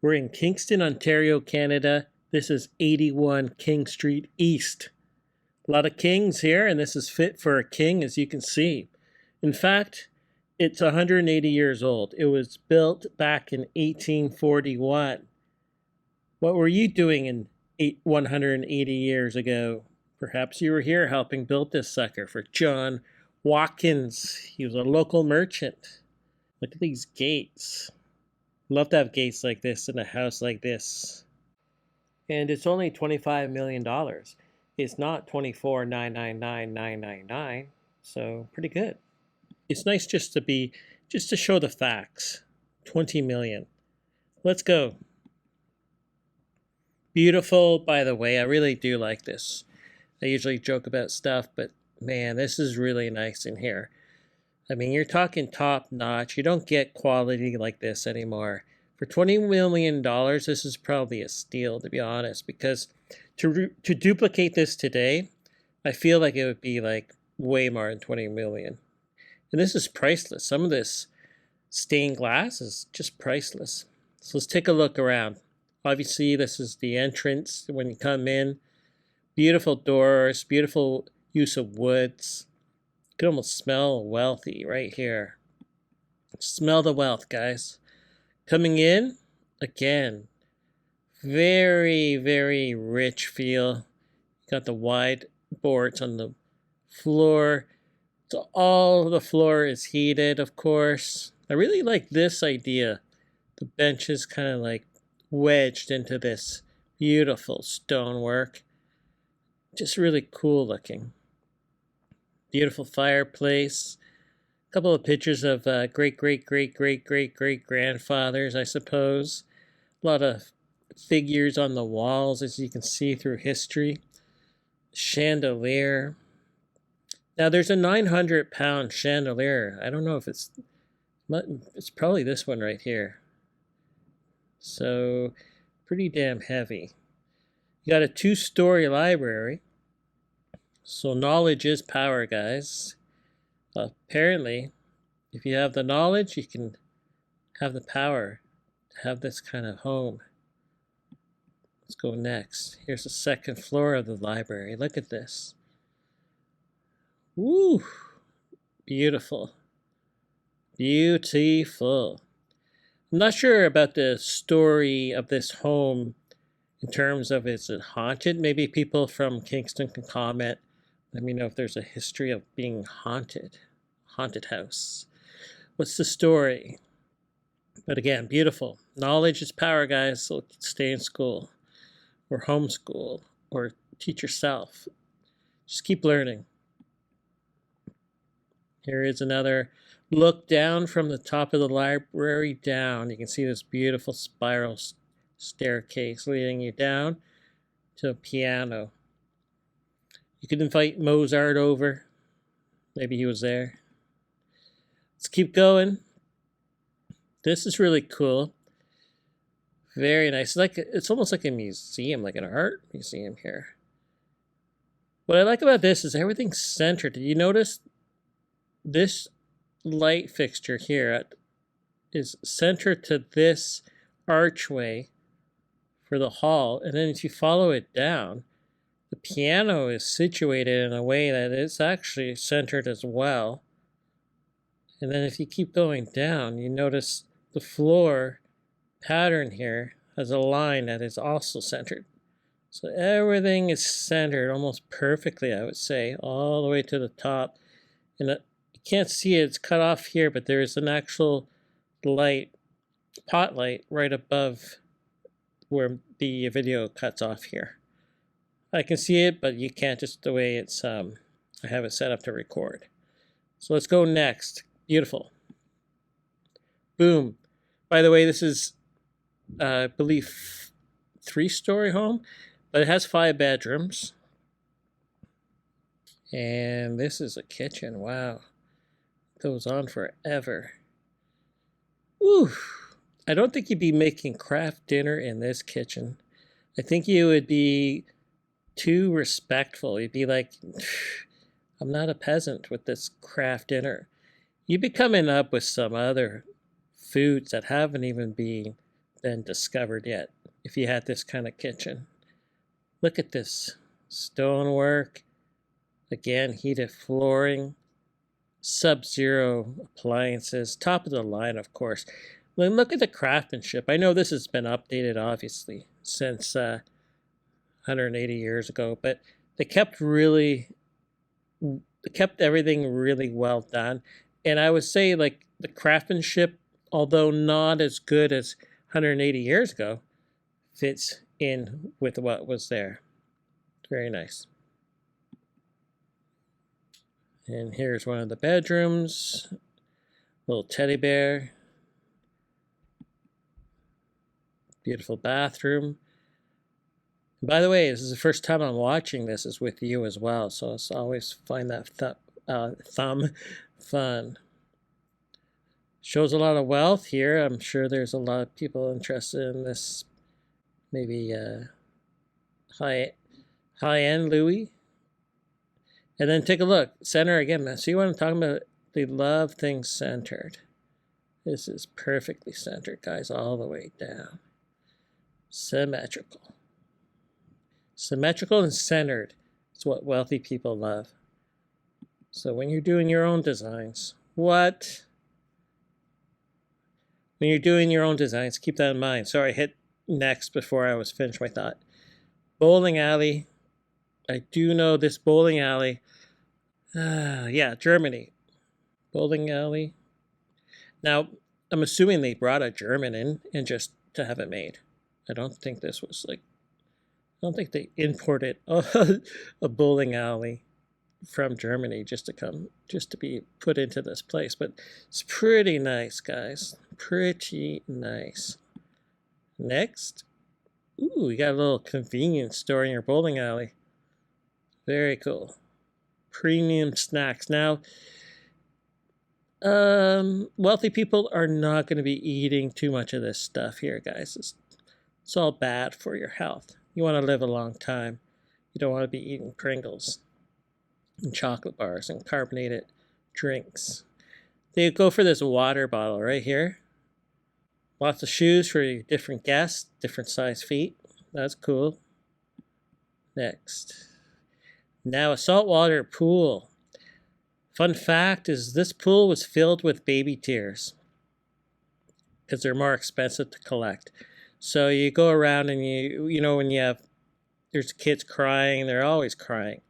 We're in Kingston, Ontario, Canada. This is 81 King Street East. A lot of kings here, and this is fit for a king, as you can see. In fact, it's 180 years old. It was built back in 1841. What were you doing in 180 years ago? Perhaps you were here helping build this sucker for John Watkins. He was a local merchant. Look at these gates. Love to have gates like this in a house like this. And it's only $25 million. It's not $24,999,999. So pretty good. It's nice just to show the facts. 20 million. Let's go. Beautiful, by the way. I really do like this. I usually joke about stuff, but man, this is really nice in here. I mean, you're talking top notch. You don't get quality like this anymore. For $20 million, this is probably a steal, to be honest, because to duplicate this today, I feel like it would be like way more than 20 million. And this is priceless. Some of this stained glass is just priceless. So let's take a look around. Obviously, this is the entrance when you come in. Beautiful doors, beautiful use of woods. You can almost smell wealthy right here. Smell the wealth, guys. Coming in, again, very, very rich feel. Got the wide boards on the floor. So all the floor is heated, of course. I really like this idea. The bench is kind of like wedged into this beautiful stonework. Just really cool looking. Beautiful fireplace. A couple of pictures of great-great-great-great-great-great-grandfathers, I suppose. A lot of figures on the walls, as you can see through history. Chandelier. Now, there's a 900-pound chandelier. I don't know if it's probably this one right here. So, pretty damn heavy. You got a 2-story library. So knowledge is power, guys. Apparently, if you have the knowledge, you can have the power to have this kind of home. Let's go next. Here's the second floor of the library. Look at this. Woo! Beautiful. Beautiful. I'm not sure about the story of this home in terms of is it haunted. Maybe people from Kingston can comment. Let me know if there's a history of being haunted. Haunted house. What's the story? But again, beautiful. Knowledge is power, guys. So stay in school or homeschool or teach yourself. Just keep learning. Here is another look down from the top of the library down. You can see this beautiful spiral staircase leading you down to a piano. You could invite Mozart over. Maybe he was there. Let's keep going. This is really cool. Very nice. It's almost like a museum, like an art museum here. What I like about this is everything's centered. Did you notice this light fixture here is centered to this archway for the hall, and then if you follow it down, the piano is situated in a way that it's actually centered as well. And then if you keep going down, you notice the floor pattern here has a line that is also centered. So everything is centered almost perfectly, I would say, all the way to the top. And you can't see it, it's cut off here, but there is an actual light, pot light, right above where the video cuts off here. I can see it, but you can't, just the way it's, I have it set up to record. So let's go next. Beautiful. Boom. By the way, this is, I believe, 3-story home, but it has 5 bedrooms. And this is a kitchen. Wow. It goes on forever. Woo. I don't think you'd be making craft dinner in this kitchen. I think you would be too respectful. You'd be like, I'm not a peasant with this craft dinner. You'd be coming up with some other foods that haven't even been been discovered yet if you had this kind of kitchen. Look at this stonework. Again, heated flooring, sub-zero appliances, top of the line, of course. Look at the craftsmanship. I know this has been updated, obviously, since 180 years ago, but they kept everything really well done. And I would say, like, the craftsmanship, although not as good as 180 years ago, fits in with what was there. Very nice. And here's one of the bedrooms. Little teddy bear. Beautiful bathroom. And by the way, this is the first time I'm watching this is with you as well, so I always find that thumb fun. Shows a lot of wealth here. I'm sure there's a lot of people interested in this, maybe high-end Louis. And then take a look. Center again. See what I'm talking about? They love things centered. This is perfectly centered, guys, all the way down. Symmetrical. Symmetrical and centered is what wealthy people love. So when you're doing your own designs, when you're doing your own designs, keep that in mind. Sorry, I hit next before I was finished my thought. Bowling alley. I do know this bowling alley. Yeah, Germany. Bowling alley. Now, I'm assuming they brought a German in and just to have it made. I don't think this was like, I don't think they imported a bowling alley from Germany just to be put into this place. But it's pretty nice, guys. Pretty nice. Next. Ooh, we got a little convenience store in your bowling alley. Very cool. Premium snacks. Now, wealthy people are not going to be eating too much of this stuff here, guys. It's all bad for your health. You want to live a long time. You don't want to be eating Pringles and chocolate bars and carbonated drinks. They go for this water bottle right here. Lots of shoes for your different guests, different size feet. That's cool. Next. Now a saltwater pool. Fun fact is this pool was filled with baby tears because they're more expensive to collect. So you go around and you know when there's kids crying, they're always crying.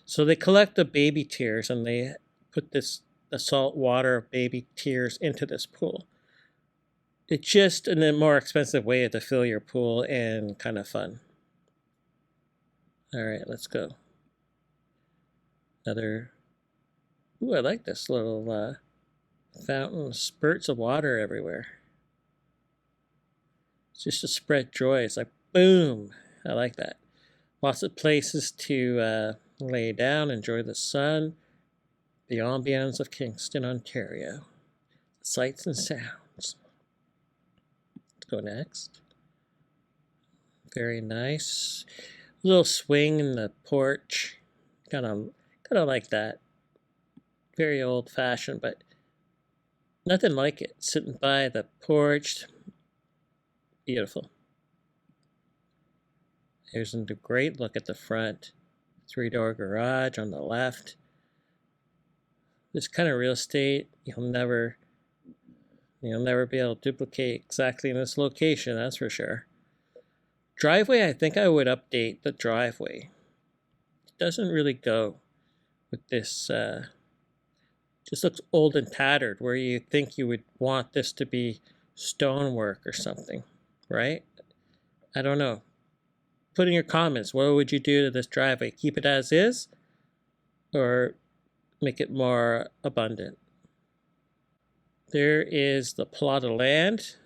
So they collect the baby tears and they put the salt water of baby tears into this pool. It's just a more expensive way to fill your pool and kind of fun. All right, let's go. Another. Ooh, I like this little fountain, spurts of water everywhere. It's just to spread joy. It's like, boom. I like that. Lots of places to lay down, enjoy the sun, the ambience of Kingston, Ontario. Sights and sounds. Let's go next. Very nice. Little swing in the porch. Kind of like that. Very old-fashioned, but nothing like it. Sitting by the porch. Beautiful. Here's a great look at the front. 3-door garage on the left. This kind of real estate, you'll never be able to duplicate exactly in this location, that's for sure. Driveway, I think I would update the driveway. It doesn't really go with this, just looks old and tattered, where you think you would want this to be stonework or something, right? I don't know. Put in your comments, what would you do to this driveway? Keep it as is or make it more abundant? There is the plot of land.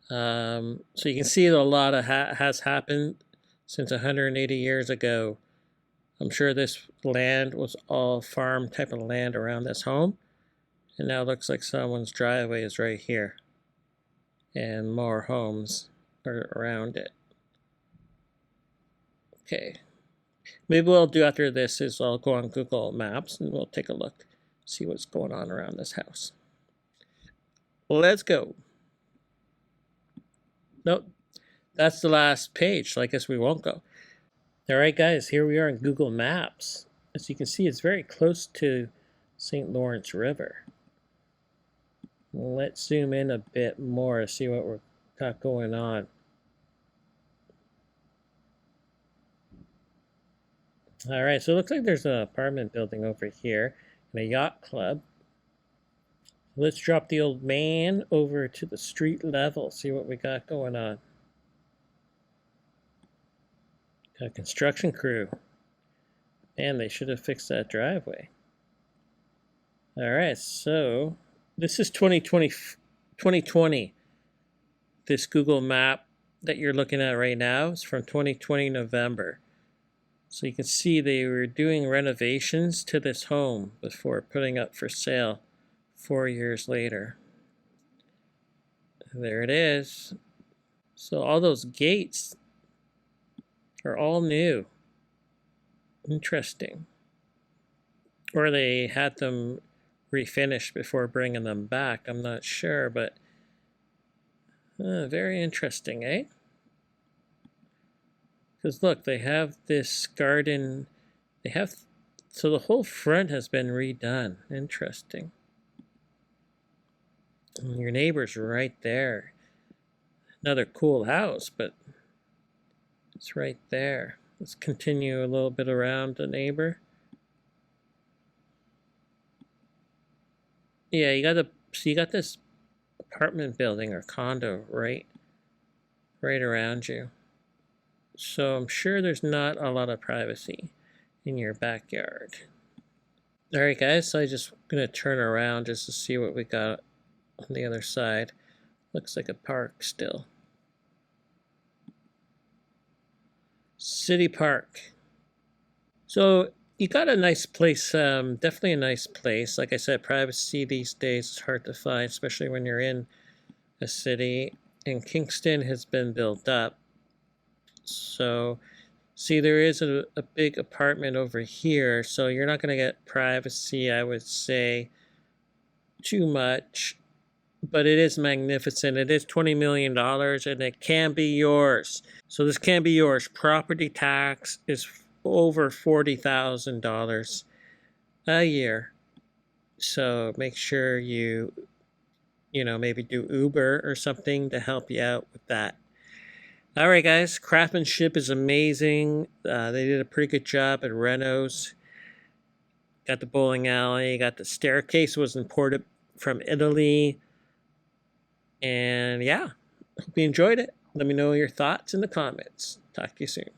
So you can see that a lot of has happened since 180 years ago. I'm sure this land was all farm type of land around this home. And now it looks like someone's driveway is right here. And more homes are around it. Okay. Maybe what I'll do after this is I'll go on Google Maps and we'll take a look, see what's going on around this house. Let's go. Nope, that's the last page, so I guess we won't go. All right, guys, here we are in Google Maps. As you can see, it's very close to St. Lawrence River. Let's zoom in a bit more to see what we've got going on. All right, so it looks like there's an apartment building over here and a yacht club. Let's drop the old man over to the street level, see what we got going on. Got a construction crew. Man, they should have fixed that driveway. All right, so this is 2020. This Google map that you're looking at right now is from 2020 November. So you can see they were doing renovations to this home before putting up for sale 4 years later. There it is. So all those gates are all new. Interesting. Or they had them refinished before bringing them back. I'm not sure, but very interesting, eh? Because look, they have this garden. So the whole front has been redone. Interesting. And your neighbor's right there. Another cool house, but it's right there. Let's continue a little bit around the neighbor. Yeah, you got this apartment building or condo right around you. So I'm sure there's not a lot of privacy in your backyard. All right, guys, so I'm just gonna turn around just to see what we got on the other side. Looks like a park still. City Park. So you got a nice place, definitely a nice place. Like I said, privacy these days is hard to find, especially when you're in a city. And Kingston has been built up. So, see, there is a big apartment over here, so you're not going to get privacy, I would say, too much. But it is magnificent. It is $20 million, and it can be yours. So this can be yours. Property tax is over $40,000 a year. So make sure you maybe do Uber or something to help you out with that. All right, guys. Craftsmanship is amazing. They did a pretty good job at renos. Got the bowling alley. Got the staircase was imported from Italy. And yeah, hope you enjoyed it. Let me know your thoughts in the comments. Talk to you soon.